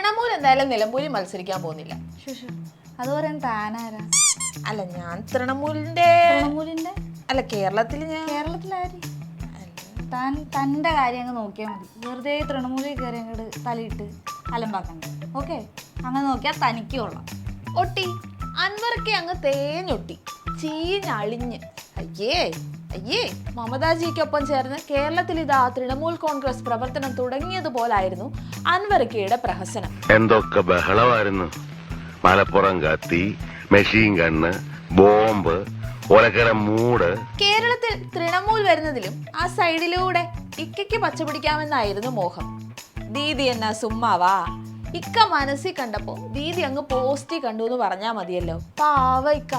തൃണമൂൽ എന്തായാലും നിലമ്പൂരിൽ മത്സരിക്കാൻ പോകുന്നില്ല. അത് പറയാൻ താനാരാ? അല്ല, ഞാൻ തൃണമൂലിന്റെ അല്ല, കേരളത്തിലാര്? താൻ തൻ്റെ കാര്യം അങ്ങ് നോക്കിയാൽ മതി. വെറുതെ തൃണമൂലിൽ കയറി അങ്ങോട്ട് തലയിട്ട് അലമ്പാക്കണ്ട. ഓക്കെ, അങ്ങനെ നോക്കിയാൽ തനിക്ക് കൊള്ളാം. ഒട്ടി അൻവർക്ക് അങ്ങ് തേഞ്ഞൊട്ടി ചീഞ്ഞളിഞ്ഞ്. അയ്യേ മമതാജിക്കൊപ്പം ചേർന്ന് കേരളത്തിൽ ഇതാ തൃണമൂൽ കോൺഗ്രസ് പ്രവർത്തനം തുടങ്ങിയതുപോലായിരുന്നു അൻവർക്കയുടെ പ്രഹസനം. എന്തൊക്കെ ബഹളമായിരുന്നു! മലപ്പുറം കത്തി, മെഷീൻ ഗണ്ണ്, ബോംബ്, ഒലക്കര മൂട്. കേരളത്തിൽ തൃണമൂൽ വരുന്നതിലും ആ സൈഡിലൂടെ ഇക്കയ്ക്ക് പച്ചപിടിക്കാമെന്നായിരുന്നു മോഹം. ദീദി എന്നാ സുമ്മാവാ, ഇക്ക മനസ്സിൽ കണ്ടപ്പോ ദീദി അങ്ങ് പോസ്റ്റി കണ്ടു എന്ന് പറഞ്ഞാ മതിയല്ലോ. പാവ ഇക്ക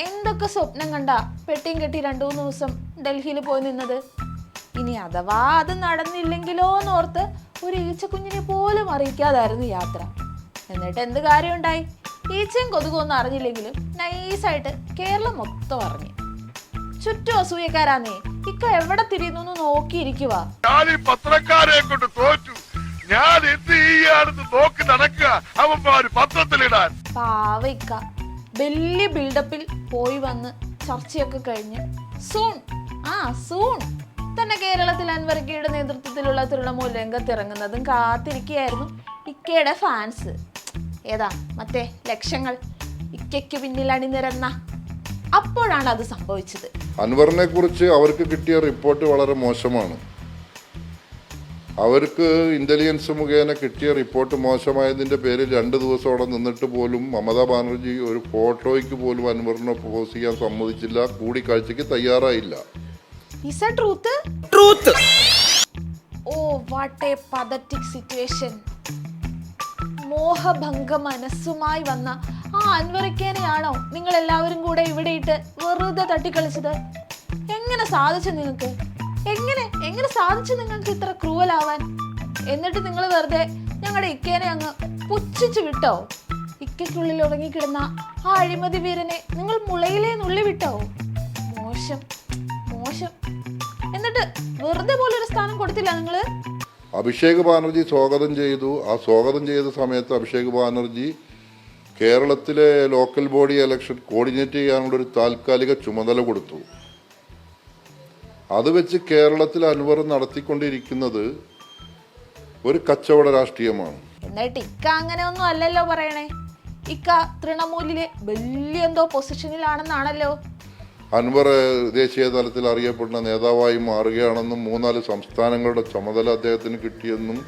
എന്തൊക്കെ സ്വപ്നം കണ്ട പെട്ടിയും കെട്ടി 2-3 ദിവസം ഡൽഹിയിൽ പോയി നിന്നത്. ഇനി അഥവാ അത് നടന്നില്ലെങ്കിലോ എന്നോർത്ത് ഒരു ഈച്ചക്കുഞ്ഞിനെ പോലും അറിയിക്കാതായിരുന്നു യാത്ര. എന്നിട്ട് എന്ത് കാര്യം ഉണ്ടായി? ഈച്ചയും കൊതുകൊന്നും അറിഞ്ഞില്ലെങ്കിലും നൈസായിട്ട് കേരളം മൊത്തം അറിഞ്ഞു. ചുറ്റും അസൂയക്കാരാന്നേ. ഇക്ക എവിടെ തിരിയുന്നു നോക്കിയിരിക്കുവാ. പത്രക്കാരെ കൊണ്ട് തോറ്റു. ഞാൻ എന്ത് ചെയ്യാണെന്ന് നോക്കി നടക്കുക അവന്മാര് പത്രത്തിലിടാൻ. പാവ ഇക്ക വലിയ ബിൽഡപ്പിൽ പോയി വന്ന് ചർച്ചയൊക്കെ കഴിഞ്ഞ് സൂൺ തന്നെ കേരളത്തിൽ അൻവർക്കയുടെ നേതൃത്വത്തിലുള്ള തൃണമൂൽ രംഗത്തിറങ്ങുന്നതും കാത്തിരിക്കുകയായിരുന്നു ഇക്കയുടെ ഫാൻസ്. ഏതാ മറ്റേ ലക്ഷങ്ങൾ ഇക്കയ്ക്ക് പിന്നിൽ അണിനിരന്ന. അപ്പോഴാണ് അത് സംഭവിച്ചത്. അൻവറിനെ കുറിച്ച് അവർക്ക് കിട്ടിയ റിപ്പോർട്ട് വളരെ മോശമാണ്. അവർക്ക് ഇന്റലിജൻസ് മുഖേന കിട്ടിയ റിപ്പോർട്ട് മോശമായതിന്റെ പേരിൽ 2 ദിവസം അവിടെ നിന്നിട്ട് പോലും മമതാ ബാനർജി ഒരു ഫോട്ടോയ്ക്ക് പോലും അൻവറിനെ പോസ് ചെയ്യാൻ സമ്മതിച്ചില്ല. കൂടിക്കാഴ്ചക്ക് തയ്യാറായില്ല. മോഹഭംഗ മനസ്സുമായി വന്ന ആ അൻവറിക്കേനെയാണോ നിങ്ങൾ എല്ലാവരും കൂടെ ഇവിടെ ഇട്ട് വെറുതെ തട്ടിക്കളിച്ചത്? എങ്ങനെ സാധിച്ചു നിങ്ങൾക്ക്? എങ്ങനെ സാധിച്ചു നിങ്ങൾക്ക് ഇത്ര ക്രൂവലാവാൻ? എന്നിട്ട് നിങ്ങൾ വെറുതെ ഞങ്ങളുടെ ഇക്കേനെ അങ്ങ് പുച്ഛിച്ചു വിട്ടോ? ഇക്കയ്ക്കുള്ളിൽ ഉറങ്ങിക്കിടന്ന ആ അഴിമതി വീരനെ നിങ്ങൾ മുളയിലേ നുള്ളി വിട്ടോ? മോശം. എന്നിട്ട് വെറുതെ പോലൊരു സ്ഥാനം കൊടുത്തില്ല നിങ്ങള്. അഭിഷേക് ബാനർജി സ്വാഗതം ചെയ്തു. ആ സ്വാഗതം ചെയ്ത സമയത്ത് അഭിഷേക് ബാനർജി കേരളത്തിലെ ലോക്കൽ ബോഡി ഇലക്ഷൻ കോർഡിനേറ്റ് ചെയ്യാനുള്ള ഒരു താൽക്കാലിക ചുമതല കൊടുത്തു. അത് വെച്ച് കേരളത്തിൽ അൻവർ നടത്തിക്കൊണ്ടിരിക്കുന്നത് ഒരു കച്ചവട രാഷ്ട്രീയമാണ്. എന്നിട്ട് ഇക്ക അങ്ങനെ ഒന്നും അല്ലല്ലോ പറയണേ. ഇക്ക തൃണമൂലിലെ വലിയ എന്തോ പൊസിഷനിലാണെന്നാണല്ലോ. അൻവർ ദേശീയ തലത്തിൽ അറിയപ്പെടുന്ന നേതാവായി മാറുകയാണെന്നും 3-4 സംസ്ഥാനങ്ങളുടെ ചുമതല അദ്ദേഹത്തിന് കിട്ടിയെന്നും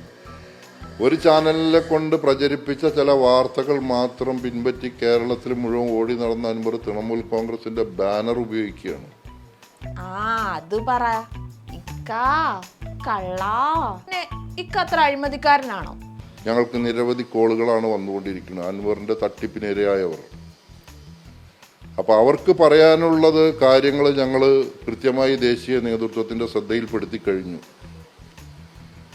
ഒരു ചാനലിനെ കൊണ്ട് പ്രചരിപ്പിച്ച ചില വാർത്തകൾ മാത്രം പിൻപറ്റി കേരളത്തിൽ മുഴുവൻ ഓടി നടന്ന അൻവർ തൃണമൂൽ കോൺഗ്രസിന്റെ ബാനർ ഉപയോഗിക്കുകയാണ്. അത് പറ ഇക്ക കള്ളാ. ഇക്ക അത്ര അഴിമതിക്കാരനാണോ? ഞങ്ങൾക്ക് നിരവധി കോളുകളാണ് വന്നുകൊണ്ടിരിക്കുന്നത് അൻവറിന്റെ തട്ടിപ്പിനിരയായവർ. അപ്പോൾ അവർക്ക് പറയാനുള്ളത് കാര്യങ്ങൾ ഞങ്ങൾ കൃത്യമായി ദേശീയ നേതൃത്വത്തിൻ്റെ ശ്രദ്ധയിൽപ്പെടുത്തി കഴിഞ്ഞു.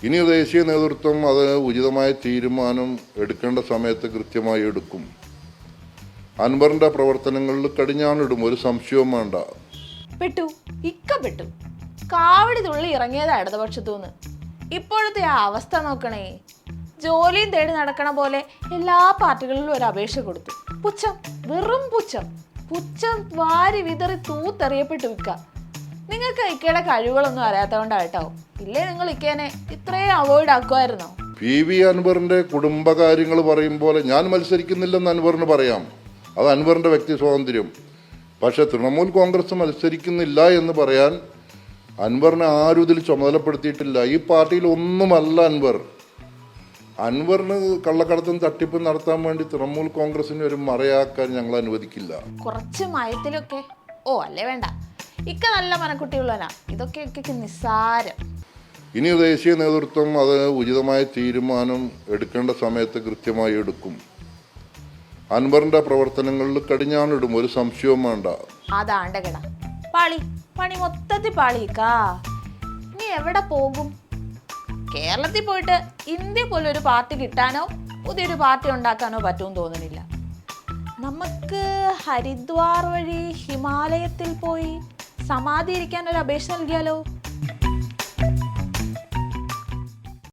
ഇനി ദേശീയ നേതൃത്വം അത് ഉചിതമായ തീരുമാനം എടുക്കേണ്ട സമയത്ത് കൃത്യമായി എടുക്കും. അൻവറിന്റെ പ്രവർത്തനങ്ങളിൽ കടിഞ്ഞാണിടും, ഒരു സംശയവും വേണ്ട. പെട്ടു കാവടി തുള്ളി ഇറങ്ങിയതാ ഇടതുപക്ഷത്തൂന്ന്. ഇപ്പോഴത്തെ ആ അവസ്ഥ നോക്കണേ. ജോലിയും തേടി നടക്കണ പോലെ എല്ലാ പാർട്ടികളിലും ഒരു അപേക്ഷ കൊടുത്തു. വെറും പുച്ഛം വാരി വിതറി തൂത്തെറിയപ്പെട്ടു ഇക്ക. നിങ്ങൾക്ക് ഇക്കയുടെ കഴിവുകളൊന്നും അറിയാത്തതുകൊണ്ടാട്ടോ. ഇല്ലേ നിങ്ങൾ ഇക്കേനെ ഇത്രയും അവോയ്ഡ് ആക്കുമായിരുന്നോ? PV അൻവറിന്റെ കുടുംബകാര്യങ്ങൾ പറയും പോലെ ഞാൻ മത്സരിക്കുന്നില്ലെന്ന് അൻവറിന് പറയാം. അത് അൻവറിന്റെ വ്യക്തി സ്വാതന്ത്ര്യം. പക്ഷെ തൃണമൂൽ കോൺഗ്രസ് മത്സരിക്കുന്നില്ല എന്ന് പറയാൻ അൻവറിനെ ആരും ഇതിൽ ചുമതലപ്പെടുത്തിയിട്ടില്ല. ഈ പാർട്ടിയിൽ ഒന്നുമല്ല അൻവറിന് കള്ളക്കടത്തും തട്ടിപ്പും നടത്താൻ വേണ്ടി തൃണമൂൽ കോൺഗ്രസിനെ ഒരു മറയാക്കാൻ ഞങ്ങൾ അനുവദിക്കില്ല. കുറച്ച് മയത്തിലൊക്കെ അല്ലേ വേണ്ട. ഇക്ക നല്ല മനക്കുട്ടിയുള്ളവനാ. ഇതൊക്കെ ഇക്കയ്ക്ക് നിസ്സാരം. ഇനി ദേശീയ നേതൃത്വം അത് ഉചിതമായ തീരുമാനം എടുക്കേണ്ട സമയത്ത് കൃത്യമായി എടുക്കും. അൻവറിന്റെ പ്രവർത്തനങ്ങളിൽ കടിഞ്ഞാണിടും, ഒരു സംശയവും വേണ്ട. അതാണ്ടകട പണി മൊത്തത്തിൽ പാളിക്കാ. നീ എവിടെ പോകും? കേരളത്തിൽ പോയിട്ട് ഇന്ത്യ പോലൊരു പാർട്ടി കിട്ടാനോ പുതിയൊരു പാർട്ടി ഉണ്ടാക്കാനോ പറ്റുമെന്ന് തോന്നുന്നില്ല. നമുക്ക് ഹരിദ്വാർ വഴി ഹിമാലയത്തിൽ പോയി സമാധി ഇരിക്കാൻ ഒരു അപേക്ഷ നൽകിയാലോ?